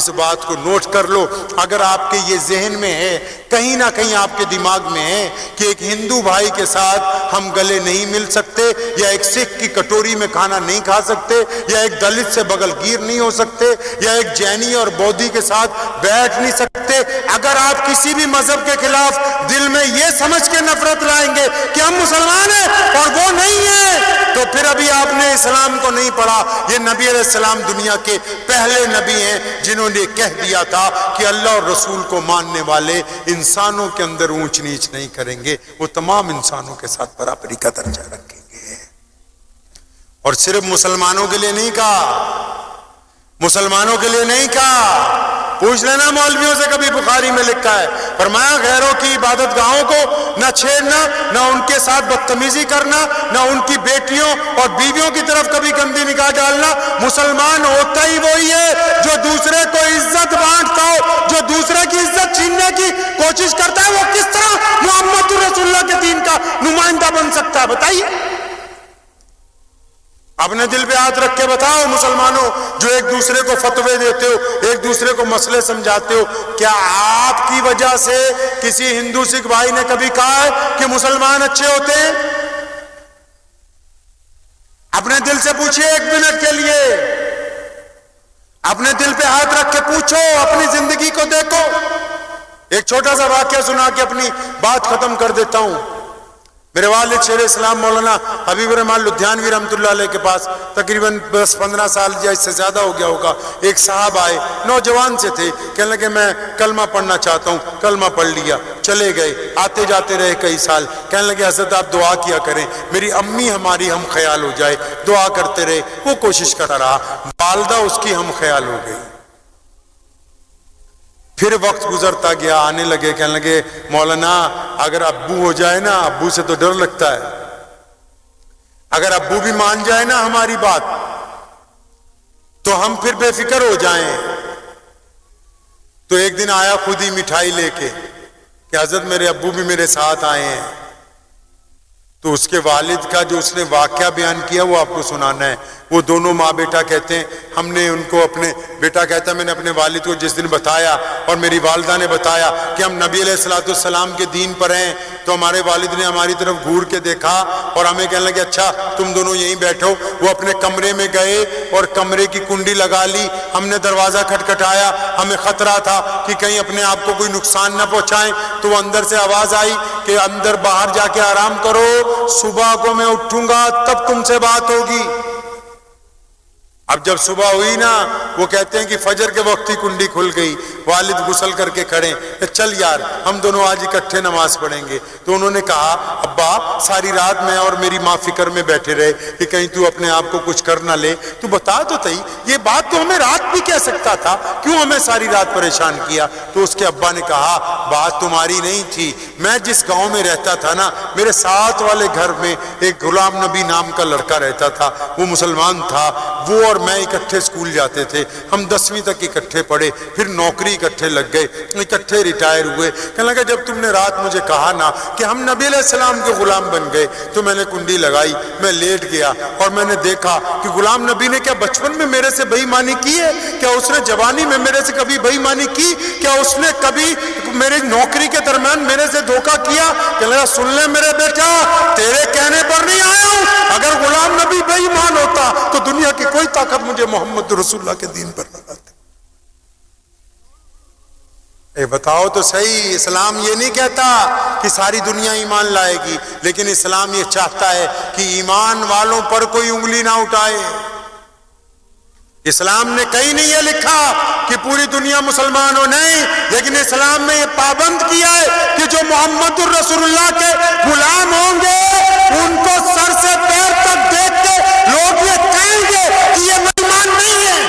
اس بات کو نوٹ کر لو. اگر آپ کے یہ ذہن میں ہے، کہیں نہ کہیں آپ کے دماغ میں ہے کہ ایک ہندو بھائی کے ساتھ ہم گلے نہیں مل سکتے، یا ایک سکھ کی کٹوری میں کھانا نہیں کھا سکتے، یا ایک دلت سے بغل گیر نہیں ہو سکتے، یا ایک جینی اور بودھی کے ساتھ بیٹھ نہیں سکتے، اگر آپ کسی بھی مذہب کے خلاف دل میں یہ سمجھ کے نفرت لائیں گے کہ ہم مسلمان ہیں اور وہ نہیں ہیں، تو پھر ابھی آپ نے اسلام کو نہیں پڑھا. یہ نبی علیہ السلام دنیا کے پہلے نبی ہیں جنہوں نے کہہ دیا تھا کہ اللہ اور رسول کو ماننے والے انسانوں کے اندر اونچ نیچ نہیں کریں گے، وہ تمام انسانوں کے ساتھ برابری کا درجہ رکھیں گے. اور صرف مسلمانوں کے لیے نہیں کہا، مسلمانوں کے لیے نہیں کہا. پوچھ لینا مولویوں سے، کبھی بخاری میں لکھا ہے، فرمایا غیروں کی عبادت گاہوں کو نہ چھیڑنا، نہ ان کے ساتھ بدتمیزی کرنا، نہ ان کی بیٹیوں اور بیویوں کی طرف کبھی گندی نگاہ ڈالنا. مسلمان ہوتا ہی وہی ہے جو دوسرے کو عزت بانٹتا ہو، جو دوسرے کی عزت چھیننے کی کوشش کرتا ہے. وہ کس طرح محمد رسول اللہ کے دین کا نمائندہ بن سکتا ہے؟ بتائیے. اپنے دل پہ ہاتھ رکھ کے بتاؤ مسلمانوں جو ایک دوسرے کو فتوے دیتے ہو، ایک دوسرے کو مسئلے سمجھاتے ہو، کیا آپ کی وجہ سے کسی ہندو سکھ بھائی نے کبھی کہا ہے کہ مسلمان اچھے ہوتے ہیں؟ اپنے دل سے پوچھئے ایک منٹ کے لیے، اپنے دل پہ ہاتھ رکھ کے پوچھو، اپنی زندگی کو دیکھو. ایک چھوٹا سا واقعہ سنا کے اپنی بات ختم کر دیتا ہوں. میرے والد شیر اسلام مولانا حبیب الرحمان لدھیانوی رحمۃ اللہ علیہ کے پاس تقریباً 10-15 سال یا اس سے زیادہ ہو گیا ہوگا، ایک صاحب آئے، نوجوان سے تھے، کہنے لگے میں کلمہ پڑھنا چاہتا ہوں. کلمہ پڑھ لیا، چلے گئے، آتے جاتے رہے کئی سال. کہنے لگے حضرت آپ دعا کیا کریں، میری امی ہماری ہم خیال ہو جائے. دعا کرتے رہے، وہ کوشش کرتا رہا، والدہ اس کی ہم خیال ہو گئی. پھر وقت گزرتا گیا، آنے لگے، کہنے لگے مولانا اگر ابو ہو جائے نا، ابو سے تو ڈر لگتا ہے، اگر ابو بھی مان جائے نا ہماری بات تو ہم پھر بے فکر ہو جائیں. تو ایک دن آیا خود ہی مٹھائی لے کے کہ حضرت میرے ابو بھی میرے ساتھ آئے ہیں. تو اس کے والد کا جو اس نے واقعہ بیان کیا وہ آپ کو سنانا ہے. وہ دونوں ماں بیٹا کہتے ہیں ہم نے ان کو، اپنے بیٹا کہتا ہے میں نے اپنے والد کو جس دن بتایا اور میری والدہ نے بتایا کہ ہم نبی علیہ السلام کے دین پر ہیں، تو ہمارے والد نے ہماری طرف گھور کے دیکھا اور ہمیں کہنے لگے اچھا تم دونوں یہیں بیٹھو. وہ اپنے کمرے میں گئے اور کمرے کی کنڈی لگا لی. ہم نے دروازہ کھٹکھٹایا، ہمیں خطرہ تھا کہ کہیں اپنے آپ کو کوئی نقصان نہ پہنچائیں. تو وہ اندر سے آواز آئی کہ اندر باہر جا کے آرام کرو، صبح کو میں اٹھوں گا تب تم سے بات ہوگی. اب جب صبح ہوئی نا، وہ کہتے ہیں کہ فجر کے وقت ہی کنڈی کھل گئی. والد غسل کر کے کھڑے، چل یار ہم دونوں آج اکٹھے نماز پڑھیں گے. تو انہوں نے کہا ابا ساری رات میں اور میری ماں فکر میں بیٹھے رہے کہ کہیں تو اپنے آپ کو کچھ کر نہ لے، تو بتا تو صحیح یہ بات تو ہمیں رات بھی کہہ سکتا تھا، کیوں ہمیں ساری رات پریشان کیا؟ تو اس کے ابا نے کہا بات تمہاری نہیں تھی، میں جس گاؤں میں رہتا تھا نا، میرے ساتھ والے گھر میں ایک غلام نبی نام کا لڑکا رہتا تھا، وہ مسلمان تھا، وہ اور میں اکٹھے اسکول جاتے تھے، ہم 10ویں تک اکٹھے پڑھے، پھر نوکری اکٹھے لگ گئے، اکٹھے ریٹائر ہوئے. کہنے لگا جب تم نے رات مجھے کہا نا کہ ہم نبی علیہ السلام کے غلام بن گئے، تو میں نے کنڈی لگائی، میں لیٹ گیا اور میں نے دیکھا کہ غلام نبی نے کیا بچپن میں میرے سے بے ایمانی کی ہے؟ کیا اس نے جوانی میں میرے سے کبھی بے ایمانی کی؟ کیا اس نے کبھی میری نوکری کے درمیان میرے سے دھوکہ کیا؟ کہنے لگا سن لے میرے بیٹا، تیرے کہنے پر نہیں آیا ہوں. اگر غلام نبی بے ایمان ہوتا تو دنیا کی کوئی طاقت مجھے محمد رسول اللہ کے دین پر لگاتی. بتاؤ تو صحیح، اسلام یہ نہیں کہتا کہ ساری دنیا ایمان لائے گی، لیکن اسلام یہ چاہتا ہے کہ ایمان والوں پر کوئی انگلی نہ اٹھائے. اسلام نے کہیں نہیں یہ لکھا کہ پوری دنیا مسلمان ہو، نہیں، لیکن اسلام نے یہ پابند کیا ہے کہ جو محمد الرسول اللہ کے غلام ہوں گے ان کو سر سے پیر تک دیکھ کے لوگ یہ کہیں گے کہ یہ مسلمان نہیں ہے.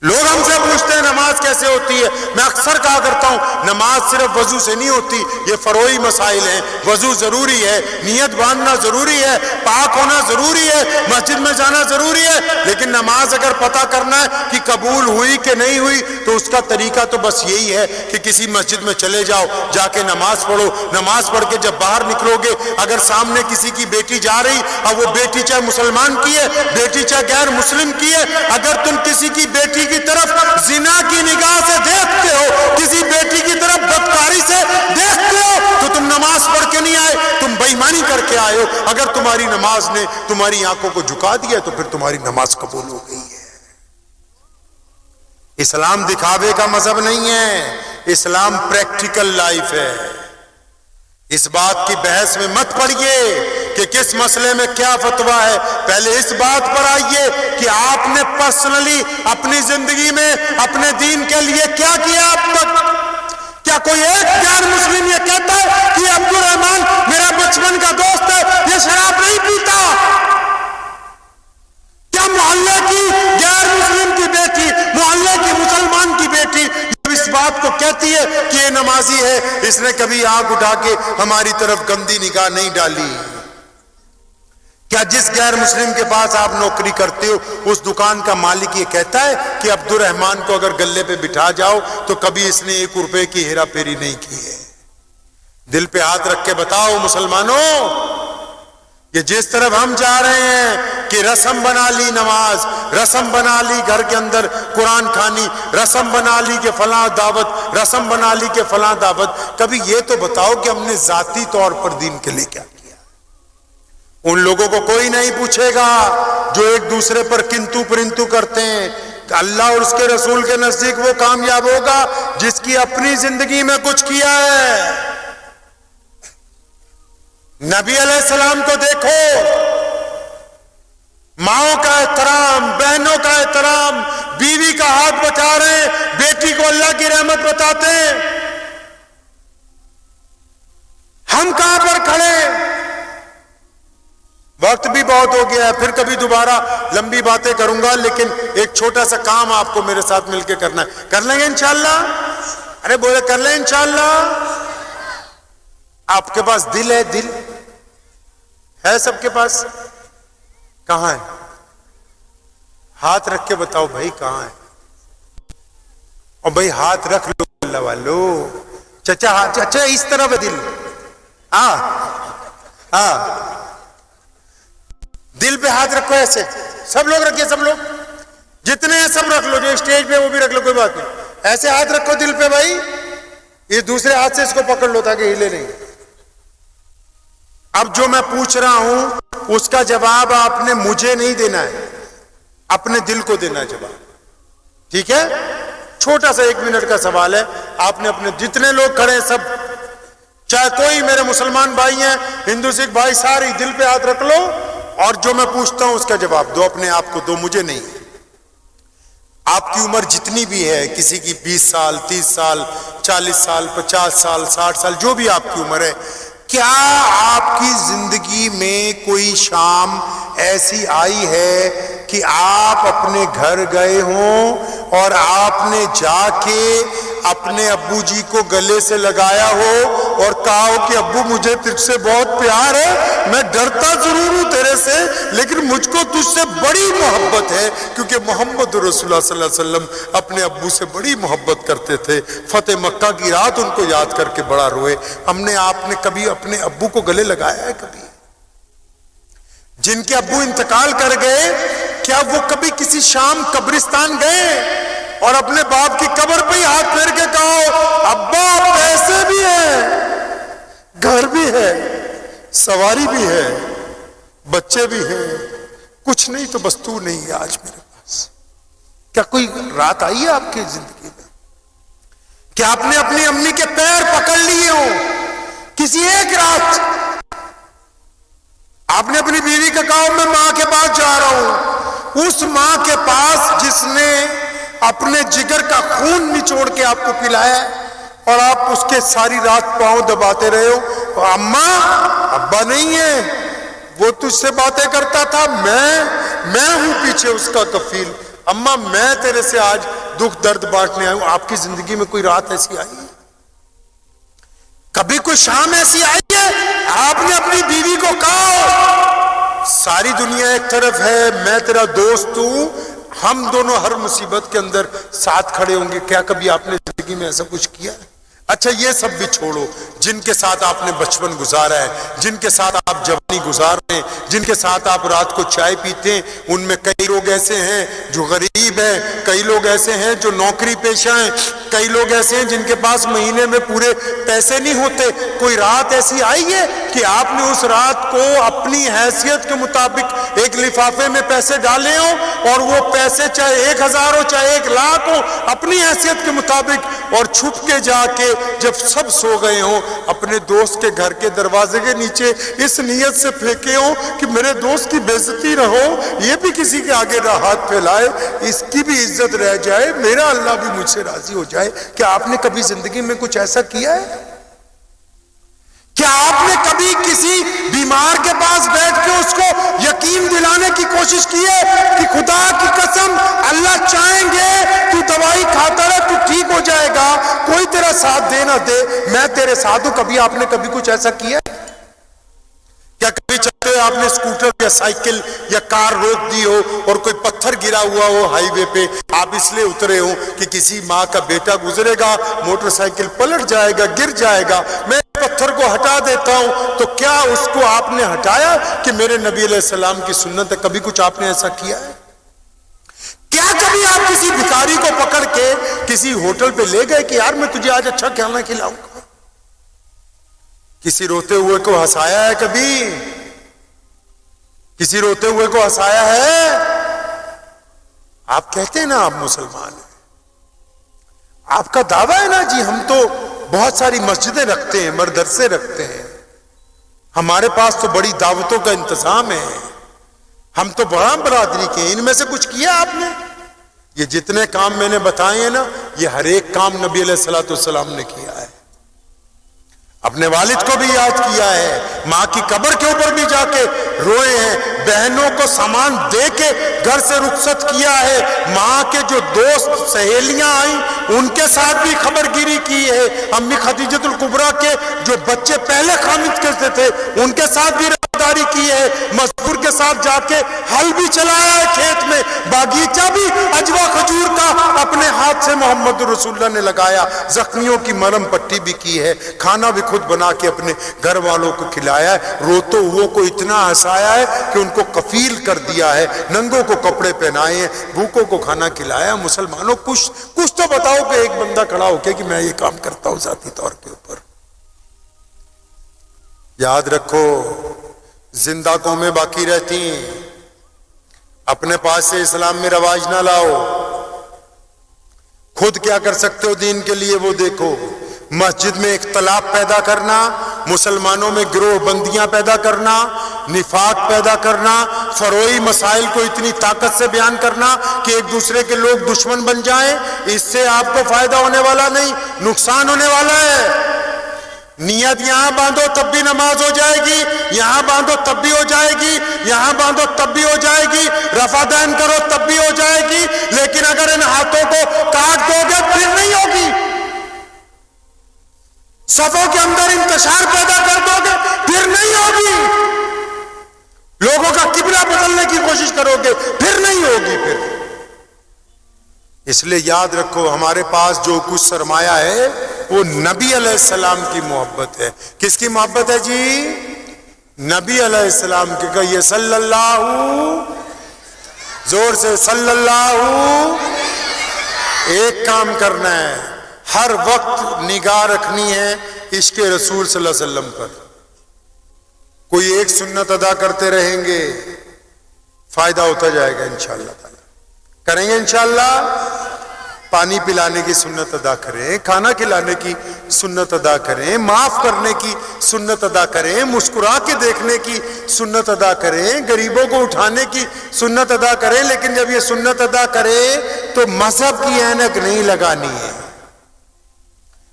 لوگ ہم سے پوچھتے ہیں نماز کیسے ہوتی ہے؟ میں اکثر کہا کرتا ہوں نماز صرف وضو سے نہیں ہوتی، یہ فروعی مسائل ہیں۔ وضو ضروری ہے، نیت باندھنا ضروری ہے، پاک ہونا ضروری ہے، مسجد میں جانا ضروری ہے، لیکن نماز اگر پتہ کرنا ہے کہ قبول ہوئی کہ نہیں ہوئی تو اس کا طریقہ تو بس یہی ہے کہ کسی مسجد میں چلے جاؤ، جا کے نماز پڑھو، نماز پڑھ کے جب باہر نکلو گے اگر سامنے کسی کی بیٹی جا رہی اور وہ بیٹی چاہے مسلمان کی ہے، بیٹی چاہے غیر مسلم کی ہے، اگر تم کسی کی بیٹی کی طرف زنا کی نگاہ سے دیکھتے ہو، کسی بیٹی کی طرف بدکاری سے دیکھتے ہو، تو تم نماز پڑھ کے نہیں آئے، تم بے ایمانی کر کے آئے ہو۔ اگر تمہاری نماز نے تمہاری آنکھوں کو جھکا دیا تو پھر تمہاری نماز قبول ہو گئی ہے۔ اسلام دکھاوے کا مذہب نہیں ہے، اسلام پریکٹیکل لائف ہے۔ اس بات کی بحث میں مت پڑیے کہ کس مسئلے میں کیا فتویٰ ہے، پہلے اس بات پر آئیے کہ آپ نے پرسنلی اپنی زندگی میں اپنے دین کے لیے کیا کیا اب تک۔ کیا کوئی ایک غیر مسلم یہ کہتا ہے کہ عبد الرحمان میرا بچپن کا دوست ہے، یہ شراب نہیں پیتا؟ کیا محلے کی غیر مسلم کی بیٹی، محلے کی مسلمان کی بیٹی اس بات کو کہتی ہے کہ یہ نمازی ہے، اس نے کبھی آنکھ اٹھا کے ہماری طرف گندی نگاہ نہیں ڈالی؟ کیا جس غیر مسلم کے پاس آپ نوکری کرتے ہو اس دکان کا مالک یہ کہتا ہے کہ عبد الرحمان کو اگر گلے پہ بٹھا جاؤ تو کبھی اس نے 1 روپے کی ہیرا پھیری نہیں کی ہے؟ دل پہ ہاتھ رکھ کے بتاؤ مسلمانوں، یہ جس طرف ہم جا رہے ہیں کہ رسم بنا لی نماز، رسم بنا لی گھر کے اندر قرآن خوانی، رسم بنا لی کہ فلاں دعوت، رسم بنا لی کہ فلاں دعوت، کبھی یہ تو بتاؤ کہ ہم نے ذاتی طور پر دین کے لیے کیا کیا؟ ان لوگوں کو کوئی نہیں پوچھے گا جو ایک دوسرے پر کنتو پرنتو کرتے ہیں۔ اللہ اور اس کے رسول کے نزدیک وہ کامیاب ہوگا جس کی اپنی زندگی میں کچھ کیا ہے۔ نبی علیہ السلام کو دیکھو، ماؤں کا احترام، بہنوں کا احترام، بیوی کا ہاتھ بچا رہے ہیں، بیٹی کو اللہ کی رحمت بتاتے ہیں۔ ہم کہاں پر کھڑے؟ وقت بھی بہت ہو گیا ہے، پھر کبھی دوبارہ لمبی باتیں کروں گا، لیکن ایک چھوٹا سا کام آپ کو میرے ساتھ مل کے کرنا ہے۔ کر لیں گے انشاءاللہ؟ ارے بولے کر لیں انشاءاللہ؟ آپ کے پاس دل ہے؟ دل ہے سب کے پاس؟ کہاں ہے؟ ہاتھ رکھ کے بتاؤ بھائی کہاں ہے؟ اور بھائی ہاتھ رکھ لو اللہ والو، چچا ہاتھ، چچا اس طرف ہے دل، دل پہ ہاتھ رکھو ایسے، سب لوگ رکھیے، سب لوگ جتنے ہیں سب رکھ لو، جو اسٹیج پہ وہ بھی رکھ لو، کوئی بات نہیں، ایسے ہاتھ رکھو دل پہ بھائی، یہ دوسرے ہاتھ سے اس کو پکڑ لو تاکہ ہلے نہیں۔ اب جو میں پوچھ رہا ہوں اس کا جواب آپ نے مجھے نہیں دینا ہے، اپنے دل کو دینا ہے جواب، ٹھیک ہے؟ چھوٹا سا 1 منٹ کا سوال ہے، آپ نے اپنے جتنے لوگ کھڑے ہیں سب، چاہے کوئی میرے مسلمان بھائی ہیں، ہندو سکھ بھائی، سارے دل پہ ہاتھ رکھ لو اور جو میں پوچھتا ہوں اس کا جواب دو، اپنے آپ کو دو، مجھے نہیں۔ آپ کی عمر جتنی بھی ہے، کسی کی 20 سال 30 سال 40 سال 50 سال 60 سال، جو بھی آپ کی عمر ہے، کیا آپ کی زندگی میں کوئی شام ایسی آئی ہے کہ آپ اپنے گھر گئے ہوں اور آپ نے جا کے اپنے ابو جی کو گلے سے لگایا ہو اور کہا ہو کہ ابو مجھے تجھ سے بہت پیار ہے، میں ڈرتا ضرور ہوں تیرے سے لیکن مجھ کو تجھ سے بڑی محبت ہے، کیونکہ محمد رسول اللہ صلی اللہ علیہ وسلم اپنے ابو سے بڑی محبت کرتے تھے، فتح مکہ کی رات ان کو یاد کر کے بڑا روئے۔ آپ نے کبھی اپنے ابو کو گلے لگایا ہے؟ کبھی؟ جن کے ابو انتقال کر گئے، کیا وہ کبھی کسی شام قبرستان گئے اور اپنے باپ کی قبر پہ ہی ہاتھ پھیر کے کہا ابا پیسے بھی ہیں، گھر بھی ہے، سواری بھی ہے، بچے بھی ہیں، کچھ نہیں تو بس تو نہیں ہے آج میرے پاس؟ کیا کوئی رات آئی ہے آپ کی زندگی میں کہ آپ نے اپنی امی کے پیر پکڑ لیے ہوں؟ کسی ایک رات آپ نے اپنی بیوی کا کہا میں ماں کے پاس جا رہا ہوں، اس ماں کے پاس جس نے اپنے جگر کا خون نچوڑ کے آپ کو پلایا اور آپ اس کے ساری رات پاؤں دباتے رہے ہو، اماں ابا نہیں ہے، وہ تجھ سے باتیں کرتا تھا، میں ہوں پیچھے اس کا کفیل، اماں میں تیرے سے آج دکھ درد بانٹنے آیا ہوں. آپ کی زندگی میں کوئی رات ایسی آئی ہے؟ کبھی کوئی شام ایسی آئی ہے آپ نے اپنی بیوی کو کہا ساری دنیا ایک طرف ہے میں تیرا دوست ہوں, ہم دونوں ہر مصیبت کے اندر ساتھ کھڑے ہوں گے؟ کیا کبھی آپ نے زندگی میں ایسا کچھ کیا ہے؟ اچھا یہ سب بھی چھوڑو, جن کے ساتھ آپ نے بچپن گزارا ہے, جن کے ساتھ آپ جوانی گزار رہے ہیں, جن کے ساتھ آپ رات کو چائے پیتے ہیں, ان میں کئی لوگ ایسے ہیں جو غریب ہیں, کئی لوگ ایسے ہیں جو نوکری پیشہ ہیں, کئی لوگ ایسے ہیں جن کے پاس مہینے میں پورے پیسے نہیں ہوتے. کوئی رات ایسی آئی ہے کہ آپ نے اس رات کو اپنی حیثیت کے مطابق ایک لفافے میں پیسے ڈالے ہوں اور وہ پیسے چاہے 1000 ہو چاہے 1,00,000 ہو, اپنی حیثیت کے مطابق, اور چھپ کے جا کے جب سب سو گئے ہوں اپنے دوست کے گھر کے دروازے کے نیچے اس نیت سے پھینکے ہوں کہ میرے دوست کی بے عزتی رہو, یہ بھی کسی کے آگے ہاتھ پھیلائے, اس کی بھی عزت رہ جائے, میرا اللہ بھی مجھ سے راضی ہو جائے. کیا آپ نے کبھی زندگی میں کچھ ایسا کیا ہے؟ کیا آپ نے کبھی کسی بیمار کے پاس بیٹھ کے اس کو یقین دلانے کی کوشش کی ہے کہ خدا کی قسم اللہ چاہیں گے تو دوائی کھاتا رہے تو ٹھیک ہو جائے گا, کوئی تیرا ساتھ دے نہ دے میں تیرے ساتھ ہوں؟ کبھی آپ نے کبھی کچھ ایسا کیا ہے؟ کیا کبھی چلتے ہوئے آپ نے اسکوٹر یا سائیکل یا کار روک دی ہو اور کوئی پتھر گرا ہوا ہو ہائی وے پہ, آپ اس لیے اترے ہو کہ کسی ماں کا بیٹا گزرے گا, موٹر سائیکل پلٹ جائے گا, گر جائے گا, میں پتھر کو ہٹا دیتا ہوں, تو کیا اس کو آپ نے ہٹایا کہ میرے نبی علیہ السلام کی سنت ہے؟ کبھی کچھ آپ نے ایسا کیا ہے؟ کیا کبھی آپ کسی بھکاری کو پکڑ کے کسی ہوٹل پہ لے گئے کہ یار میں تجھے آج اچھا کھانا کھلاؤں گا؟ کسی روتے ہوئے کو ہنسایا ہے؟ کبھی کسی روتے ہوئے کو ہنسایا ہے؟ آپ کہتے ہیں نا آپ مسلمان ہیں, آپ کا دعویٰ ہے نا جی ہم تو بہت ساری مسجدیں رکھتے ہیں, مدرسے رکھتے ہیں, ہمارے پاس تو بڑی دعوتوں کا انتظام ہے, ہم تو بڑا برادری کے ہیں. ان میں سے کچھ کیا آپ نے؟ یہ جتنے کام میں نے بتائے ہیں نا یہ ہر ایک کام نبی علیہ الصلوۃ والسلام نے کیا ہے. اپنے والد کو بھی یاد کیا ہے, ماں کی قبر کے اوپر بھی جا کے روئے ہیں, بہنوں کو سامان دے کے گھر سے رخصت کیا ہے, ماں کے جو دوست سہیلیاں آئیں ان کے ساتھ بھی خبر گیری کی ہے, امی خدیجۃ الکبریٰ کے جو بچے پہلے خامد کرتے تھے ان کے ساتھ بھی رفتاری کی ہے, مزدور کے ساتھ جا کے ہل بھی چلایا ہے کھیت میں, باغیچہ بھی اجوا کھجور کا اپنے ہاتھ سے محمد رسول اللہ نے لگایا, زخمیوں کی مرہم پٹی بھی کی ہے, کھانا بھی خود بنا کے اپنے گھر والوں کو کھلایا ہے, روتو ہو کو اتنا ہنسایا ہے کہ ان کو کفیل کر دیا ہے, ننگوں کو کپڑے پہنائے ہیں, بھوکوں کو کھانا کھلایا. مسلمانوں کچھ تو بتاؤ کہ ایک بندہ کھڑا ہو کے کہ میں یہ کام کرتا ہوں ذاتی طور کے اوپر. یاد رکھو زندہ قومیں باقی رہتی ہیں, اپنے پاس سے اسلام میں رواج نہ لاؤ, خود کیا کر سکتے ہو دین کے لیے وہ دیکھو. مسجد میں اختلاف پیدا کرنا, مسلمانوں میں گروہ بندیاں پیدا کرنا, نفاق پیدا کرنا, فروعی مسائل کو اتنی طاقت سے بیان کرنا کہ ایک دوسرے کے لوگ دشمن بن جائیں, اس سے آپ کو فائدہ ہونے والا نہیں, نقصان ہونے والا ہے. نیت یہاں باندھو تب بھی نماز ہو جائے گی, یہاں باندھو تب بھی ہو جائے گی, یہاں باندھو تب بھی ہو جائے گی, رفع دین کرو تب بھی ہو جائے گی, لیکن اگر ان ہاتھوں کو کاٹ دو گے پھر نہیں ہوگی. صفوں کے اندر انتشار پیدا کر دو گے پھر نہیں ہوگی. لوگوں کا قبلہ بدلنے کی کوشش کرو گے پھر نہیں ہوگی. پھر اس لیے یاد رکھو ہمارے پاس جو کچھ سرمایہ ہے وہ نبی علیہ السلام کی محبت ہے. کس کی محبت ہے جی؟ نبی علیہ السلام کی. کہیے صلی اللہ, زور سے صلی اللہ. ایک کام کرنا ہے, ہر وقت نگاہ رکھنی ہے عشق رسول صلی اللہ علیہ وسلم پر. کوئی ایک سنت ادا کرتے رہیں گے فائدہ ہوتا جائے گا انشاءاللہ تعالی. کریں گے انشاءاللہ. پانی پلانے کی سنت ادا کریں, کھانا کھلانے کی سنت ادا کریں, معاف کرنے کی سنت ادا کریں, مسکرا کے دیکھنے کی سنت ادا کریں, غریبوں کو اٹھانے کی سنت ادا کریں. لیکن جب یہ سنت ادا کریں تو مذہب کی اینک نہیں لگانی ہے,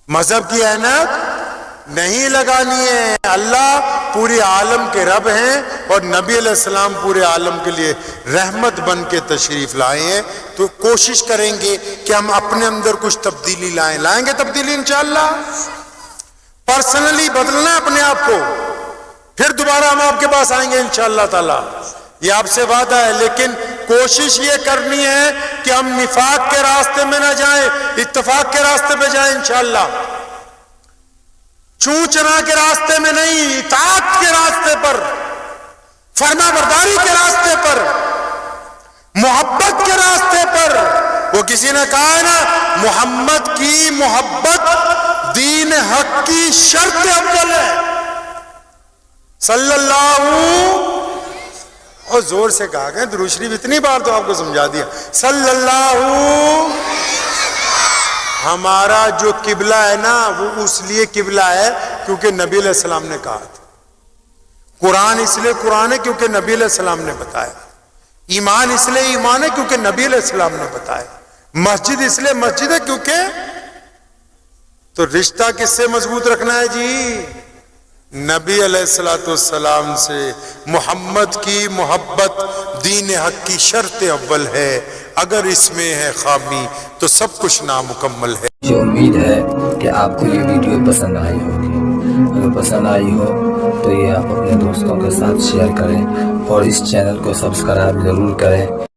مذہب کی اینک نہیں لگانی ہے. اللہ پوری عالم کے رب ہیں اور نبی علیہ السلام پورے عالم کے لیے رحمت بن کے تشریف لائے ہیں. تو کوشش کریں گے کہ ہم اپنے اندر کچھ تبدیلی لائیں گے تبدیلی انشاءاللہ. پرسنلی بدلنا ہے اپنے آپ کو, پھر دوبارہ ہم آپ کے پاس آئیں گے انشاءاللہ تعالی, یہ آپ سے وعدہ ہے. لیکن کوشش یہ کرنی ہے کہ ہم نفاق کے راستے میں نہ جائیں, اتفاق کے راستے پہ جائیں انشاءاللہ. چوں چرا کے راستے میں نہیں, اطاعت کے راستے پر, فرما برداری کے راستے پر, محبت کے راستے پر. وہ کسی نے کہا ہے نا, محمد کی محبت دین حق کی شرط اول ہے. صلی اللہ, اور زور سے کہا گیا, درود شریف اتنی بار تو آپ کو سمجھا دیا. صلی اللہ, ہمارا جو قبلہ ہے نا وہ اس لیے قبلہ ہے کیونکہ نبی علیہ السلام نے کہا تھا. قرآن اس لیے قرآن ہے کیونکہ نبی علیہ السلام نے بتایا. ایمان اس لیے ایمان ہے کیونکہ نبی علیہ السلام نے بتایا. مسجد اس لیے مسجد ہے کیونکہ, تو رشتہ کس سے مضبوط رکھنا ہے جی؟ نبی علیہ السلام سے. محمد کی محبت دین حق کی شرط اول ہے, اگر اس میں ہے خامی تو سب کچھ نامکمل ہے. مجھے امید ہے کہ آپ کو یہ ویڈیو پسند آئی ہوگی. اگر پسند آئی ہو تو یہ آپ اپنے دوستوں کے ساتھ شیئر کریں اور اس چینل کو سبسکرائب ضرور کریں.